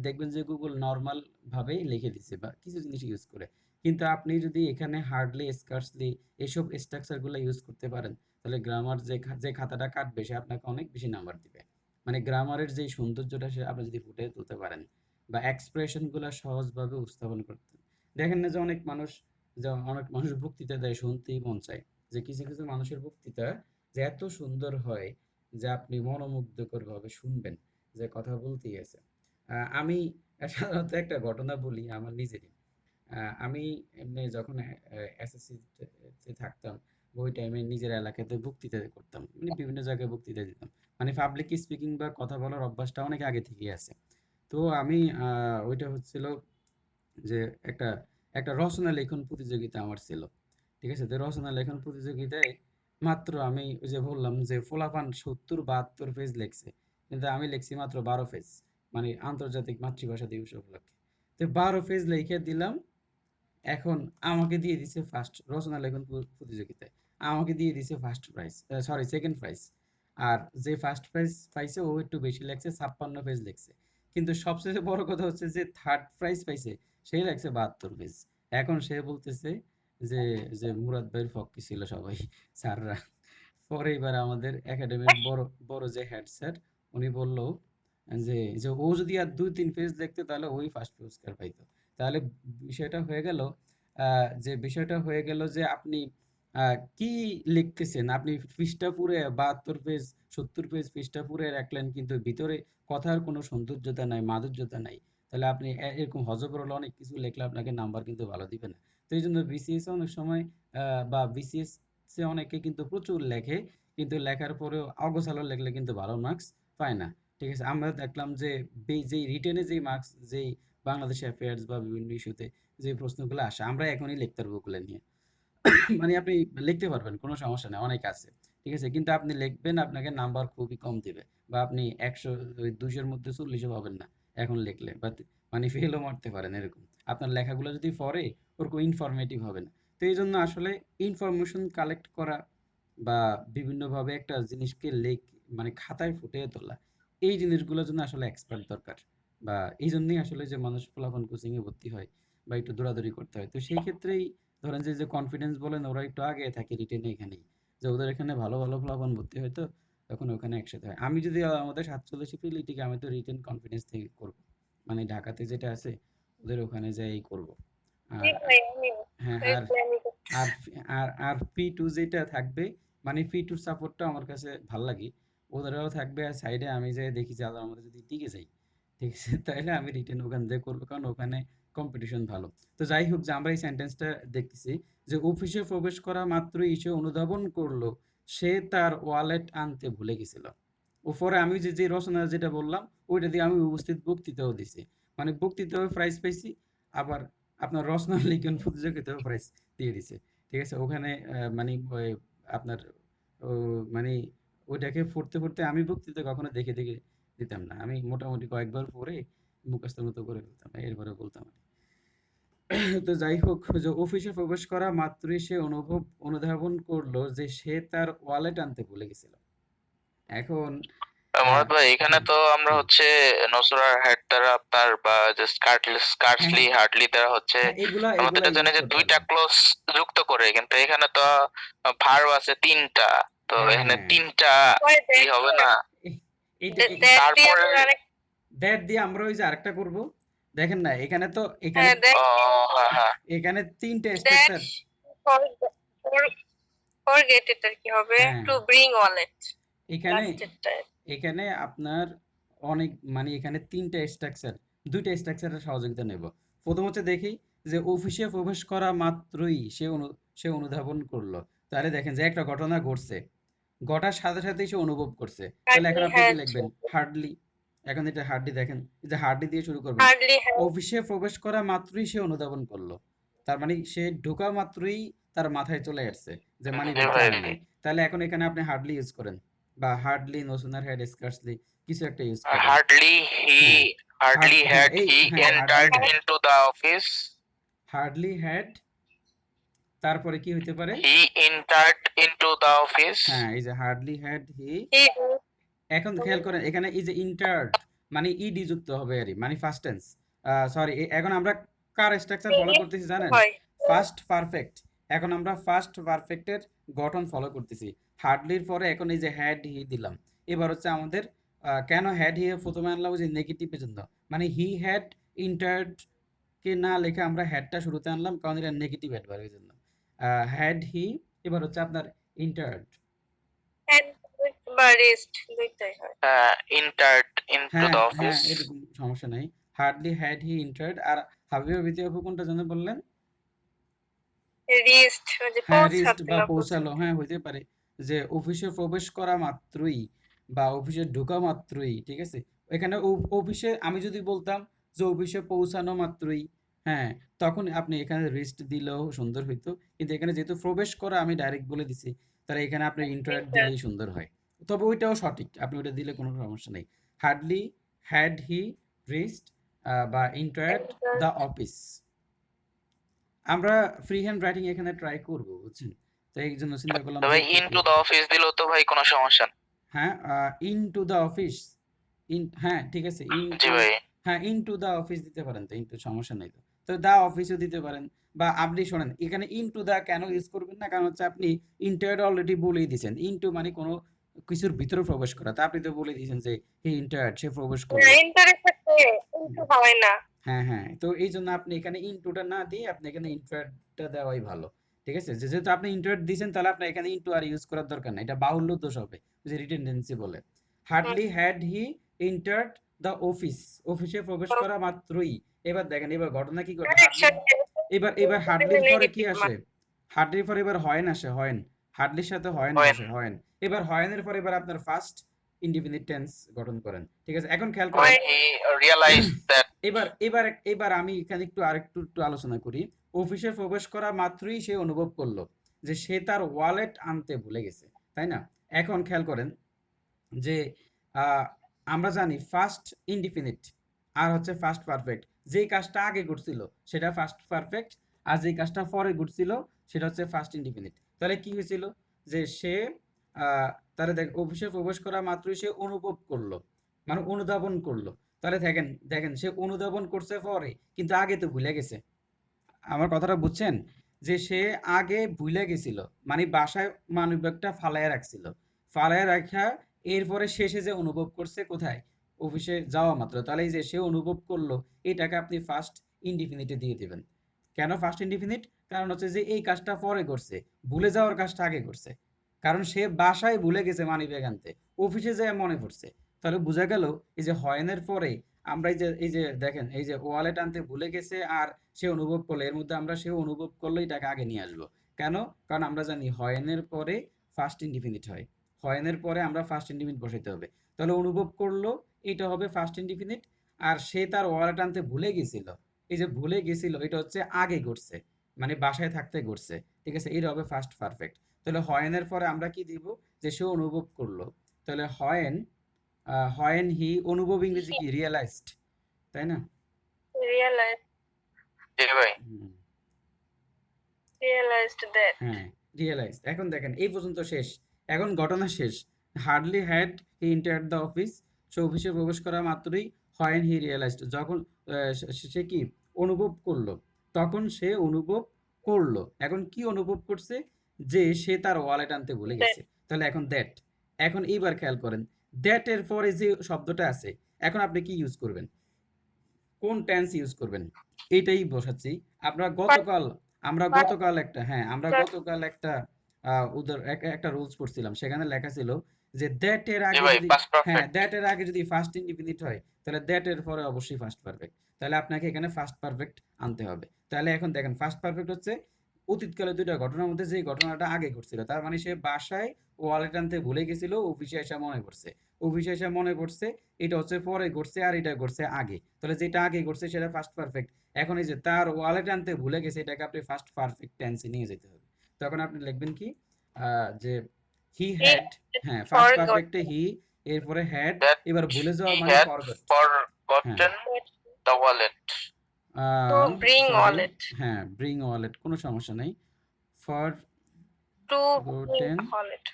দেখবেন যে গুগল নরমাল ভাবেই লিখে দিচ্ছে বা কিছু জিনিস ইউজ করে। কিন্তু আপনি যদি এখানে হার্ডলি, স্কার্সলি এসব স্ট্রাকচারগুলো ইউজ করতে পারেন, তাহলে গ্রামার যে খাতাটা কাটবে সে আপনাকে অনেক বেশি নাম্বার দিবে। মানে গ্রামারের যে সৌন্দর্যটা সে আপনি যদি ফুটিয়ে তুলতে পারেন, বা এক্সপ্রেশনগুলো সহজভাবে উপস্থাপন করতে, দেখেন না যে অনেক মানুষ বক্তৃতা দেয়, শুনতেই মন চায়। যে কিছু কিছু মানুষের বক্তৃতা যে এত সুন্দর হয় যে আপনি মনোমুগ্ধকরভাবে শুনবেন যে কথা বলতেই আছে। আমি সাধারণত একটা ঘটনা বলি আমার নিজেরই। আমি এমনি যখন এসএসসিতে থাকতাম, ওই টাইমে নিজের এলাকাতে বক্তৃতা করতাম। মানে বিভিন্ন জায়গায় বক্তৃতা দিতাম। মানে পাবলিক স্পিকিং বা কথা বলার অভ্যাসটা অনেক আগে থেকেই আছে। তো আমি ওইটা হচ্ছিল যে একটা একটা রচনা লেখন প্রতিযোগিতা আমার ছিল। ঠিক আছে? তো রচনা লেখন প্রতিযোগিতায় মাত্র আমি ওই যে বললাম যে পোলাপান ৭০-৭২ পেজ লেখছে। কিন্তু আমি লিখছি মাত্র ১২ পেজ। মানে আন্তর্জাতিক মাতৃভাষা দিবস উপলক্ষে। তো ১২ পেজ লিখে দিলাম। এখন আমাকে দিয়ে দিছে ফার্স্ট রচনা লেখন প্রতিযোগিতায়। আমাকে দিয়ে দিছে first prize. Sorry, second prize. আর যে ফার্স্ট প্রাইজ পাইছে ও একটু বেশি লেখছে, ৫৬ পেজ লিখছে। কিন্তু সবচেয়ে বড় কথা হচ্ছে যে থার্ড প্রাইজ পাইছে সে লেখছে ৭২ পেজ। এখন সে বলতেছে যে মুরাদ ভাইয়ের পক্ষে ছিল সবাই স্যাররা। পরে এবার আমাদের একাডেমির বড় বড় যে হেড স্যার উনি বলল যে ও যদি আর ২-৩ পেজ লিখতো তাহলে ওই ফার্স্ট পুরস্কার পাইতো। তাহলে বিষয়টা হয়ে গেল যে আপনি কি লিখতেছেন? আপনি পৃষ্ঠা পুরে ৭২ পেজ, ৭০ পেজ পৃষ্ঠা পুরে রাখলেন, কিন্তু ভিতরে কথার কোনো সৌন্দর্যতা নাই, মাধুর্যতা নাই। তাহলে আপনি এরকম হযবরল অনেক কিছু লিখলে আপনাকে নাম্বার কিন্তু ভালো দিবে না। তো এইজন্য বিসিএস এ অনেক সময় বা বিসিএস এ অনেকে কিন্তু প্রচুর লেখে। কিন্তু লেখার পরেও অগোছালো লিখলে কিন্তু ভালো মার্কস পায় না। ঠিক আছে? আমরা দেখলাম যে যেই রিটেনে যেই মার্কস, যেই বাংলাদেশ অ্যাফেয়ার্স বা বিভিন্ন ইস্যুতে যে প্রশ্নগুলো আসে, আমরা এখনই লিখতে পারবো ওগুলো নিয়ে। মানে আপনি লিখতে পারবেন, কোনো সমস্যা নাই, অনেক আছে। ঠিক আছে? কিন্তু আপনি লিখবেন, আপনাকে নাম্বার খুবই কম দিবে। বা আপনি ১০০ ওই ২০০ র মধ্যে ৪০ ও পাবেন না এখন লিখলে। মানে ফেইলও মারতে পারেন এরকম। আপনার লেখাগুলো যদি পড়ে ওরকম ইনফরমেটিভ হবে না। তো এইজন্য আসলে ইনফরমেশন কালেক্ট করা বা বিভিন্নভাবে একটা জিনিসকে মানে খাতায় ফুটিয়ে তোলা, এই জিনিসগুলোর জন্য আসলে এক্সপার্ট দরকার। বা এইজন্যই আসলে যে মানুষ পোলাপান কোচিং এ ভর্তি হয় বা একটু দৌড়াদৌড়ি করতে হয়। তো সেই ক্ষেত্রেই ধরেন যে কনফিডেন্স বলেন, ওরা একটু আগে থাকে রিটেনে এখানেই। যে ওদের এখানে ভালো, ভালো পোলাপান ভর্তি হয়, তো তখন ওখানে একসাথে হয়। আমি যদি আমাদের ৪৭ পেলে ঠিক আমি তো রিটেন কনফিডেন্স থেকে করব। মানে ঢাকাতে যেটা আছে ওদের ওখানে যাই করব। জি আর ভাই, আমিও হ্যাঁ, সেই আর প্ল্যানই আর করতেছি। আর P2 যেটা থাকবে, মানে P2 সাপোর্টটা আমার কাছে ভাল লাগে। ওদেরও থাকবে আর সাইডে আমি যেয়ে দেখি যে আল্লাহর মধ্যে যদি টিকে যাই, ঠিক আছে? তাইলে আমি রিটেন ওখান থেকে করব, কারণ ওখানে কম্পিটিশন ভালো। তো যাই হোক, যে আমরা এই সেন্টেন্সটা দেখতেছি যে অফিসে প্রবেশ করা মাত্রই সে অনুধাবন করলো সে তার ওয়ালেট আনতে ভুলে গেছিল। উপরে আমি যে রচনা যেটা বললাম ওইটা দিয়ে আমি উপস্থিত বক্তৃতাও দিছি। মানে বক্তৃতাও প্রাইজ পাইছি, আবার আপনার রচনা লিখন প্রতিযোগিতাও প্রাইজ দিয়ে দিছে। ঠিক আছে? ওখানে মানে ওই আপনার ও মানে ওইটাকে পড়তে আমি বক্তৃতা কখনো দেখে দিতাম না। আমি মোটামুটি কয়েকবার পড়ে মুখস্থের মতো করে ফেলতাম। এরপরে বলতাম আরকি। তো যাই হোক, যে অফিসে প্রবেশ করা মাত্রই সে অনুধাবন করলো যে সে তার ওয়ালেট আনতে ভুলে গেছিল। এখন মুরাদ ভাই, এখানে হ্যাঁ, তো আমরা হ্যাঁ, হচ্ছে নসরার হেড দ্বারা আপনার বা যে হ্যাঁ, স্কার্সলি হ্যাঁ, হার্ডলি দ্বারা হচ্ছে হ্যাঁ, আমরা তো এগুলা এটা জানি ইউজ যে করতে দুইটা পারবেন। ক্লোজ যুক্ত করে, কিন্তু এখানে তো ভার্ব আছে তিনটা। তো এখানে হ্যাঁ, তিনটা পরে ই হবে না? এ- এইটা দ্যাট দিয়ে তারপরে আমরা আরেক দ্যাট দিয়ে আমরা ওই যে আরেকটা করব। দেখেন না, এখানে হ্যাঁ দ্যাট ও হ্যাঁ হ্যাঁ এখানে তিনটা দ্যাট স্ট্রাকচার। ফর ফরগেট এটা কি হবে? হ্যাঁ, টু ব্রিং ওয়ালেট এখানে লাস্টেরটা। এখানে আপনার অনেক, মানে এখানে তিনটা স্ট্রাকচার, দুইটা স্ট্রাকচারের সহযোগিতা নেব। প্রথম হচ্ছে দেখি যে অফিসে প্রবেশ করা মাত্রই সে অনুধাবন করলো। তাহলে দেখেন যে একটা ঘটনা ঘটছে, ঘটার সাথে সাথেই সে অনুভব করছে। তাহলে এখন হার্ডলি আপনি কি হ্যাজ লিখবেন? হার্ডলি। এখন এটা হার্ডলি, দেখেন এই যে হার্ডলি দিয়ে শুরু করবেন। হার্ডলি হ্যাজ অফিসে প্রবেশ করা মাত্রই সে অনুধাবন করলো। তার মানে সে ঢোকা মাত্রই তার মাথায় চলে আসছে যে জি মানিব্যাগটা ভাই। আনে নাই। তাহলে এখন এখানে আপনি হার্ডলি ইউজ করেন বা hardly, no sooner had scarcely কিছু একটা ইউজ করবেন। Hardly হ্যাঁ, হ্যাঁ, had এই he হ্যাঁ, hardly entered had. into the office. Hardly had তারপরে কি হইতে পারে? He entered into the office. হ্যাঁ, এই যে হার্ডলি হ্যাড হি। he এখন খেয়াল করেন এখানে এই যে ইন্টার্ড মানে ইডি যুক্ত হবে আরই মানে ফার্স্ট টেন্স। সরি এখন আমরা কার স্ট্রাকচার ফলো করতেছি জানেন? হয় ফার্স্ট পারফেক্ট। এখন আমরা ফার্স্ট পারফেক্টের গঠন ফলো করতেছি। হার্ডলির পরে এখন এই যে হ্যাড হি দিলাম। এবার হচ্ছে আমাদের কেন হ্যাড হি প্রথমে আনলাম ওই যে নেগেটিভের জন্য। মানে হি হ্যাড ইন্টার্ড কে না লিখে আমরা হ্যাডটা শুরুতে আনলাম কারণ এটা নেগেটিভ অ্যাডভার্ব এর জন্য। হ্যাড হি এবার হচ্ছে আপনার ইন্টার্ড। and বা রেস্ট দুইটাই হয় Entered into হ্যাঁ, the হ্যাঁ, office. এরকম সমস্যা নাই। হার্ডলি হ্যাড হি এন্টার্ড আর হাবিবা বিথি আপু কোনটা যেন বললেন? রিস্ট ওই যে হ্যাঁ, রিস্ট পৌঁছাতে বা না পৌঁছালো। হ্যাঁ, হইতে পারে যে অফিসে প্রবেশ করা মাত্রই বা অফিসে ঢোকা মাত্রই, ঠিক আছে? এখানে অফিসে আমি যদি বলতাম যে অফিসে পৌঁছানো মাত্রই, হ্যাঁ, তখন আপনি এখানে রিস্ট দিলেও সুন্দর হইতো। কিন্তু এখানে যেহেতু প্রবেশ করা আমি ডাইরেক্ট বলে দিছি, তাহলে এখানে আপনি ইন্টারাক্ট দিলেই সুন্দর হয়। তবে ওইটাও সঠিক। আপনি ওইটা দিলে কোনো সমস্যা নেই। হার্ডলি হ্যাড হি রিস্ট বা ইন্টারাক্ট দ্য অফিস। আমরা ফ্রি হ্যান্ড রাইটিং এখানে ট্রাই করব, বুঝছেন? তো এই জন্য চিন্তা করলাম তো যে ভাই একটু into the office দিলেও তো ভাই কোনো সমস্যা না। হ্যাঁ, ইনটু দ্য অফিস। হ্যাঁ, ঠিক আছে। জি ইনটু ভাই। হ্যাঁ, ইনটু দ্য অফিস দিতে পারেন তো, ইনটু সমস্যা নাই তো। তো দ্য অফিসও দিতে পারেন বা আপনি শোনেন এখানে ইনটু দ্য কেন ইউজ করবেন না? কারণ হচ্ছে আপনি ইন্টার্ড অলরেডি বলেই দিয়েছেন। ইনটু মানে কোনো কিছুর ভিতরে প্রবেশ করা। তা আপনি তো বলে দিয়েছেন যে হি ইন্টার্ড সে প্রবেশ না করলো। ইন্টারেস্টেড কিন্তু হয় না হ্যাঁ, হ্যাঁ। তো এইজন্য আপনি এখানে ইনটুটা না দিয়ে আপনি এখানে ইন্টারটা দেওয়াই ভালো। ঠিক আছে? যেহেতু আপনি ইন্টারেট দিছেন তাহলে আপনার এখানে ইনটু আর ইউজ করার দরকার নাই। এটা বাহুল্য দোষ হবে। ওই যে রিটেনডেন্সি বলে। Hardly had he entered the office. অফিসে প্রবেশ করা মাত্রই। এবার দেখেন এবার ঘটনা কি ঘটে? এবার হার্ডলির পরে কি আসে? হার্ডলির পরে এবার হয়েন আসে, হয়েন। হার্ডলির সাথে হয়েন When বসে, হয়েন। এবার হয়েনের পরে এবার আপনার ফার্স্ট ইনডিফিনিট টেন্স গঠন করেন। ঠিক আছে? এখন খেয়াল করেন। when he realized that এবার আমি এখানে একটু আলোচনা করি। অফিসে প্রবেশ করা মাত্রই সে অনুভব করলো যে সে তার ওয়ালেট আনতে ভুলে গেছে। তাই না? এখন খেয়াল করেন যে আমরা জানি ফার্স্ট ইনডিফিনিট আর হচ্ছে ফার্স্ট পারফেক্ট। যেই কাজটা আগে ঘটছিল সেটা ফার্স্ট পারফেক্ট আর যেই কাজটা পরে ঘটছিল সেটা হচ্ছে ফার্স্ট ইনডিফিনিট। তাহলে কি হয়েছিল? যে সে তাহলে অফিসে প্রবেশ করা মাত্রই সে অনুভব করলো মানে অনুধাবন করলো। তাহলে দেখেন দেখেন সে অনুধাবন করছে পরে কিন্তু আগে তো ভুলে গেছে। আমার কথাটা বুঝছেন? যে সে আগে ভুলে গেছিল। মানে বাসায় মানিব্যাগটা ফালাইয়া রাখছিল। ফালাইয়া রাইখা এরপরে শেষে যে অনুভব করছে কোথায়? অফিসে যাওয়া মাত্র। তাহলে এই যে সে অনুভব করলো এটাকে আপনি ফার্স্ট ইনডিফিনিটে দিয়ে দিবেন। কেন ফার্স্ট ইনডিফিনিট? কারণ হচ্ছে যে এই কাজটা পরে করছে। ভুলে যাওয়ার কাজটা আগে করছে। কারণ সে বাসায় ভুলে গেছে মানিব্যাগ আনতে। অফিসে যেয়ে মনে পড়ছে। তাহলে বোঝা গেল এই যে হয়নের পরে আমরা এই যে দেখেন এই যে ওয়ালেট আনতে ভুলে গেছে আর সে অনুভব করলো এর মধ্যে আমরা সে অনুভব করলো এটাকে আগে নিয়ে আসবো। কেন? কারণ আমরা জানি হয়নের পরে ফার্স্ট ইনডিফিনিট হয়। হয়নের পরে আমরা ফার্স্ট ইনডিফিনিট বসাইতে হবে। তাহলে অনুভব করলো এটা হবে ফার্স্ট ইনডিফিনিট আর সে তার ওয়ালেট আনতে ভুলে গেছিল। এই যে ভুলে গেছিল এটা হচ্ছে আগে ঘটছে। মানে বাসায় থাকতে ঘটছে। ঠিক আছে? এটা হবে ফার্স্ট পারফেক্ট। তাহলে হয়নের পরে আমরা কি দিব? যে সে অনুভব করলো। তাহলে হয়েন হি অনুভব ইংরেজি কি? রিয়ালাইজড। তাই না? রিয়েলাইজ জি ভাই। হুম। রিয়েলাইজড দ্যাট হ্যাঁ, রিয়ালাইজ। এখন দেখেন এই পর্যন্ত শেষ। এখন ঘটনা শেষ। Hardly had he entered the office. সে অফিসে প্রবেশ করা মাত্রই হোয়েন হি রিয়ালাইজড যখন সে কি অনুভব করলো। তখন সে অনুভব করলো। এখন কি অনুভব করছে? যে সে তার ওয়ালেট আনতে ভুলে গেছে। তাহলে এখন দ্যাট। এখন এইবার খেয়াল করেন। দ্যাট এর পরে যে শব্দটা আছে এখন আপনি কি ইউজ করবেন? কোন টেন্স ইউজ করবেন? এইটাই বসাচ্ছি। আমরা গতকাল একটা একটা রুলস পড়ছিলাম। সেখানে লেখা ছিল যে দ্যাট এর জি আগে ভাই, যদি past হ্যাঁ, perfect. দ্যাট এর আগে যদি ফার্স্ট ইনডিফিনিট হয় তাহলে দ্যাট এর পরে অবশ্যই ফার্স্ট পারফেক্ট। তাহলে আপনাকে এখানে ফার্স্ট পারফেক্ট আনতে হবে। তাহলে এখন দেখেন ফার্স্ট পারফেক্ট হচ্ছে অতীতকালে ২ টা ঘটনার মধ্যে যেই ঘটনাটা আগে ঘটছিল। তার মানে সে বাসায় ওয়ালেট আনতে ভুলে গেছিল, অফিসে এসে মনে পড়ছে। অফিসে এসে মনে পড়ছে এটা হচ্ছে পরে ঘটছে আর এটা ঘটছে আগে। তাহলে যেটা আগে ঘটছে সেটা ফার্স্ট পারফেক্ট। এখন এই যে তার ওয়ালেট আনতে ভুলে গেছে, এটাকে আপনি ফার্স্ট পারফেক্ট টেন্সে নিয়ে যেতে হবে। তখন আপনি লিখবেন কি যে হি He হ্যাড, হ্যাঁ ফার্স্ট forgot পারফেক্টে হি, এরপরে হ্যাড, that এবার ভুলে যাওয়া he মানে had ফরগট। হ্যাঁ forgotten the wallet. to bring sorry, wallet. হ্যাঁ ব্রিং ওয়ালেট, কোনো সমস্যা নেই। For To bring gotten, wallet.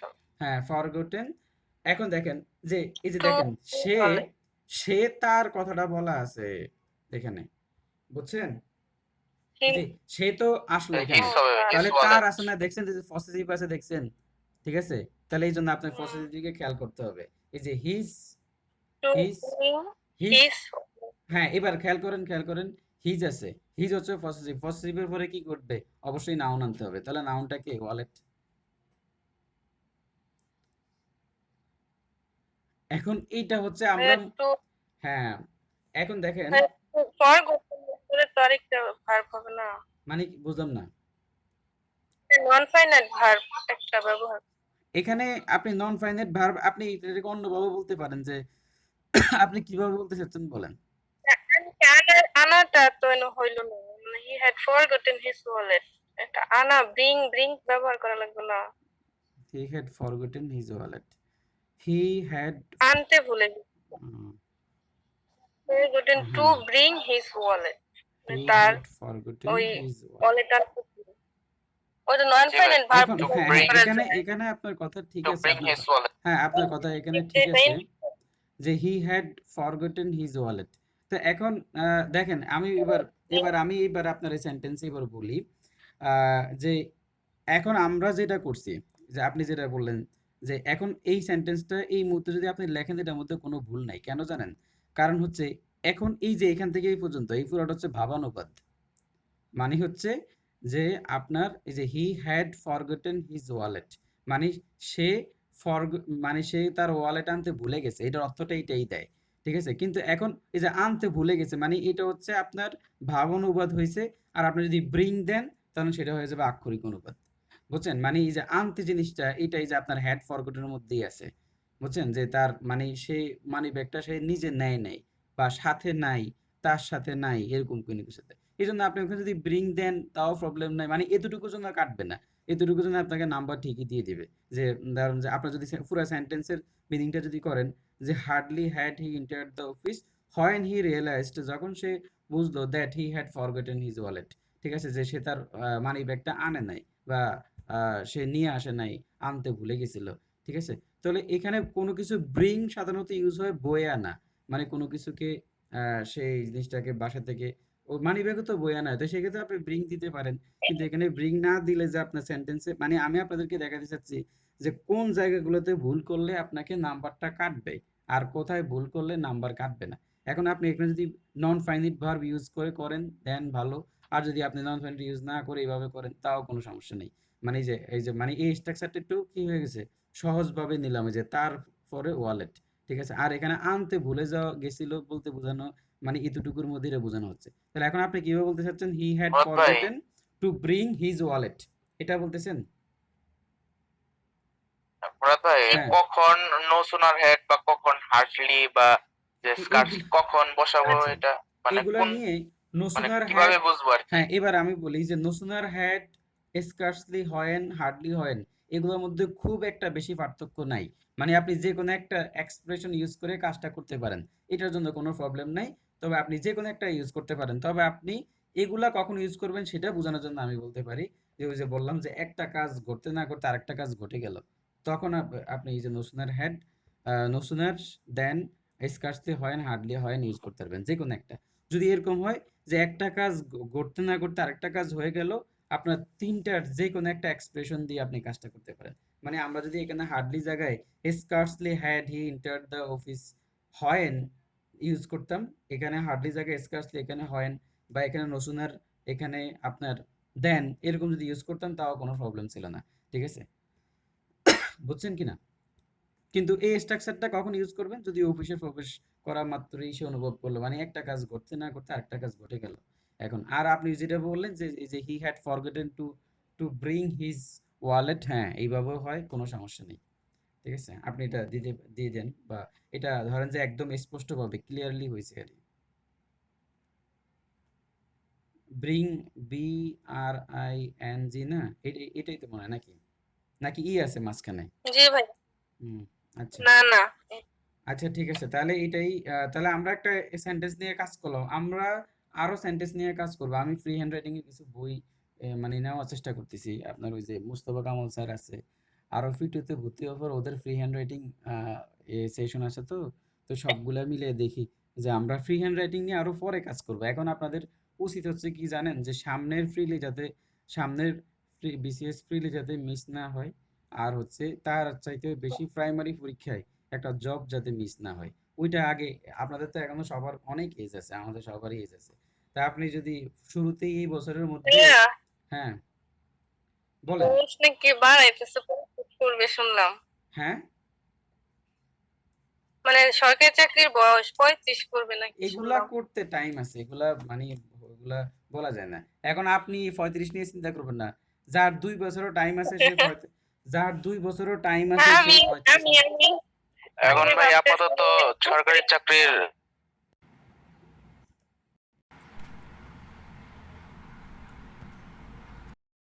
হ্যাঁ ফরগটেন। এখন দেখেন যে এই যে To দেখেন bring সে wallet. সে তার কথাটা বলা আছে এখানে, বুঝছেন? এই যে He সে তো আসলো His এখানে, oh, তাহলে তার wallet. আছে না, দেখছেন যে পসেসিভ আছে, দেখছেন? ঠিক আছে, তাহলে এই জন্য আপনার পসেসিভ দিকে খেয়াল করতে হবে। এই যে his, to his, bring his, his হ্যাঁ এবার খেয়াল করেন হিজ আছে, হিজ হচ্ছে পসেসিভ, পসেসিভের পরে কি করবে? অবশ্যই নাউন আনতে হবে। তাহলে নাউনটা কি? ওয়ালেট। এখন এইটা হচ্ছে আমরা, had to হ্যাঁ এখন দেখেন had to forgotten করে তো আরেকটা ভার্ব হবে না, মানে কি বুঝলাম না। নন ফাইনাইট ভার্ব একটা ব্যবহার। এখানে আপনি নন ফাইনাইট ভার্ব আপনি এটাকে অন্যভাবে বলতে পারেন যে আপনি কিভাবে বলতে চাচ্ছেন বলেন। আনাটা তো হইল না, হি হ্যাড ফরগটেন হিজ ওয়ালেট, এটা আনা ব্রিং ব্যবহার করা লাগবে না, হি had forgotten his wallet, he had, আনতে ভুলে গেছে, ফরগটেন টু হ্যাঁ ব্রিং হিজ ওয়ালেট, হি তার হ্যাড ফরগটেন ওই হিজ ওয়ালেট। ওয়ালেট আনতে ভুলে, ওই নন জি ভাই, ফাইনাইট ভার্ব এখন to হ্যাঁ bring এখানে এখানে আপনার কথা ঠিক to আছে, bring আপনার his wallet. হ্যাঁ আপনার কথা এখানে ঠিক আছে যে he had forgotten his wallet. তো এখন দেখেন আমি এবার আপনার এই সেন্টেন্স এবার বলি যে এখন আমরা যেটা করছি, যে আপনি যেটা বললেন যে এখন এই সেন্টেন্সটা এই মুহূর্তে যদি আপনি লেখেন এটার মধ্যে কোনো ভুল নাই, কেন জানেন? কারণ হচ্ছে এখন এই যে এখান থেকে এই পর্যন্ত এই পুরোটা হচ্ছে ভাবানুবাদ। মানে হচ্ছে যে আপনার এই যে he had forgotten his wallet মানে সে মানে সে তার ওয়ালেট আনতে ভুলে গেছে, এটার অর্থটা এটাই দেয়। ঠিক আছে, কিন্তু এখন এই যে আনতে ভুলে গেছে মানে এটা হচ্ছে আপনার ভাব অনুবাদ হয়েছে। আর আপনি যদি ব্রিং দেন তাহলে সেটা হয়ে যাবে আক্ষরিক অনুবাদ। বুঝছেন? মানে এই যে আনতে জিনিসটা এটাই যে আপনার হ্যাড ফরগটেনের মধ্যেই আছে। বুঝছেন যে তার মানে সে মানি ব্যাগটা সে নিজে নেয় নাই বা সাথে নাই, তার সাথে নাই, এরকম কোনো কিছুতে। এই জন্য আপনি ওখানে যদি ব্রিং দেন তাও প্রবলেম নাই, মানে এতটুকুর জন্য কাটবে না, এতটুকুর জন্য আপনাকে নাম্বার ঠিকই দিয়ে দিবে। যে ধরুন যে আপনার যদি পুরো সেন্টেন্সের মিনিংটা যদি করেন যে hardly had he entered the office when he realised, যখন সে বুঝলো that he had forgotten his wallet. ঠিক আছে, যে সে তার মানি ব্যাগটা আনে নাই বা সে নিয়ে আসে নাই, আনতে ভুলে গেছিল। ঠিক আছে, তাহলে এখানে কোনো কিছু ব্রিং সাধারণত ইউজ হয় বয়ে আনা, মানে কোনো কিছুকে সেই জিনিসটাকে বাসা থেকে ও মানি ব্যাগও তো বয়ে আনা হয়, তো সেক্ষেত্রে আপনি ব্রিং দিতে পারেন। কিন্তু এখানে ব্রিং না দিলে যে আপনার সেন্টেন্সে মানে আমি আপনাদেরকে দেখাতে চাচ্ছি যে কোন জায়গাগুলোতে ভুল করলে আপনাকে নাম্বারটা কাটবে আর কোথায় ভুল করলে নাম্বার কাটবে না। এখন আপনি এখানে যদি নন ফাইনিট ভার্ব ইউজ করে করেন দেন ভালো, আর যদি আপনি নন ফাইনিট ইউজ না করে এইভাবে করেন তাও কোনো সমস্যা নেই। মানে এই যে মানে এই স্ট্রাকচারটা একটু কি হয়ে গেছে, সহজভাবে নিলাম, এই যে তার পরে ওয়ালেট। ঠিক আছে, আর এখানে আনতে ভুলে যাওয়া গেছিল বলতে বোঝানো মানে এতটুকুর মধ্যে এটা বোঝানো হচ্ছে। তাহলে এখন আপনি কিভাবে বলতে চাচ্ছেন হি হ্যাড মুরাদ ভাই, forgotten two bring his wallet, এটা বলতেছেন? হ্যাঁ কখন নো সুনার হেড বা কখন হার্ডলি বা যে স্কার্স এইগুলো, কখন বসাবো আচ্ছা এটা মানে এগুলা কোন নিয়ে মানে নোসুনার হ্যাড, কিভাবে বুঝবো আর কি? হ্যাঁ এবার আমি বলি যে no sooner had, scarcely when, hardly হয়েন, এগুলোর মধ্যে খুব একটা বেশি পার্থক্য নাই। মানে আপনি যে কোনো একটা এক্সপ্রেশন ইউজ করে কাজটা করতে পারেন, এটার জন্য কোনো প্রবলেম নাই। তবে আপনি যে কোনো একটা ইউজ করতে পারেন, তবে আপনি এগুলা কখন ইউজ করবেন সেটা বোঝানোর জন্য আমি বলতে পারি যে ওই যে বললাম যে একটা কাজ ঘটতে না করতে আরেকটা কাজ ঘটে গেল, তখন আপনি এই যে no sooner had, no sooner then, scarcely when, hardly when use করতে পারবেন যে কোনো একটা। যদি এরকম হয় যে একটা কাজ করতে না করতে আরেকটা কাজ হয়ে গেল, আপনার তিনটার যে কোনো একটা এক্সপ্রেশন দিয়ে আপনি কাজটা করতে পারেন। মানে আমরা যদি এখানে হার্ডলি জায়গায় scarcely had he entered the office when use করতাম, এখানে হার্ডলি জায়গায় স্কার্সলি, এখানে হয়েন, বা এখানে নসুনার, এখানে আপনার দেন, এরকম যদি ইউজ করতাম তাও কোনো প্রবলেম ছিল না। ঠিক আছে, বুঝছেন কিনা? কিন্তু এই স্ট্রাকচারটা কখন ইউজ করবেন? যদি অফিসে প্রবেশ করা মাত্রই সে অনুভব করলো মানে একটা কাজ করতে না করতে আরেকটা কাজ ঘটে গেল। এখন আর আপনি যেটা বললেন যে এই যে he had forgotten to to bring his wallet, হ্যাঁ এইভাবেও হয়, কোনো সমস্যা নেই। ঠিক আছে, আপনি এটা দিয়ে দেন, বা এটা ধরেন যে একদম স্পষ্টভাবে ক্লিয়ারলি হয়েছে আর কি। ব্রিং BRING না? এটাই তো মনে হয় নাকি? নাকি ই আছে মাঝখানে? জি ভাই। হুম, আচ্ছা। না। আচ্ছা ঠিক আছে। তাহলে এটাই তাহলে আমরা একটা সেন্টেন্স নিয়ে কাজ করলাম। আমরা আরো সেন্টেন্স নিয়ে কাজ করব। আমি ফ্রি হ্যান্ড রাইটিং এর কিছু বই মানে নেওয়ার চেষ্টা করতেছি। আপনার ওই যে মুস্তফা কামাল স্যার আছে। আরো ফিটুতে ভর্তি হওয়ার পর ওদের ফ্রি হ্যান্ড রাইটিং সেশন আছে তো। তো সবগুলা মিলিয়ে দেখি যে আমরা ফ্রি হ্যান্ড রাইটিং নিয়ে আরো পরে কাজ করব। এখন আপনাদের উচিত হচ্ছে কি জানেন? যে সামনের বিসিএস প্রিলি যাতে মিস না হয়। আর হচ্ছে তার চাইতে বেশি প্রাইমারি পরীক্ষায় একটা জব যাতে মিস না হয়। ওইটা আগে আপনাদের তো এখনো সবার অনেক এজ আছে, আমাদের সবারই এজ আছে। তা আপনি যদি শুরুতেই এই বছরের মধ্যে ভাইয়া হ্যাঁ, বলেন। কোর্স নাকি বাড়াইতেছে, 35 করবে শুনলাম। হ্যাঁ? মানে সরকারি চাকরির বয়স 35 করবে নাকি এগুলা শুনলাম। করতে টাইম আছে। এগুলা মানে ওগুলা বলা যায় না। এখন আপনি 35 নিয়ে চিন্তা করবেন না। যার ২ বছরও টাইম আছে সে যার ২ বছরও টাইম আছে সে আমি 35 আমি নিয়ে আমি হুম। এখন আমি ভাই ভাবতেছি আপাতত সরকারি চাকরির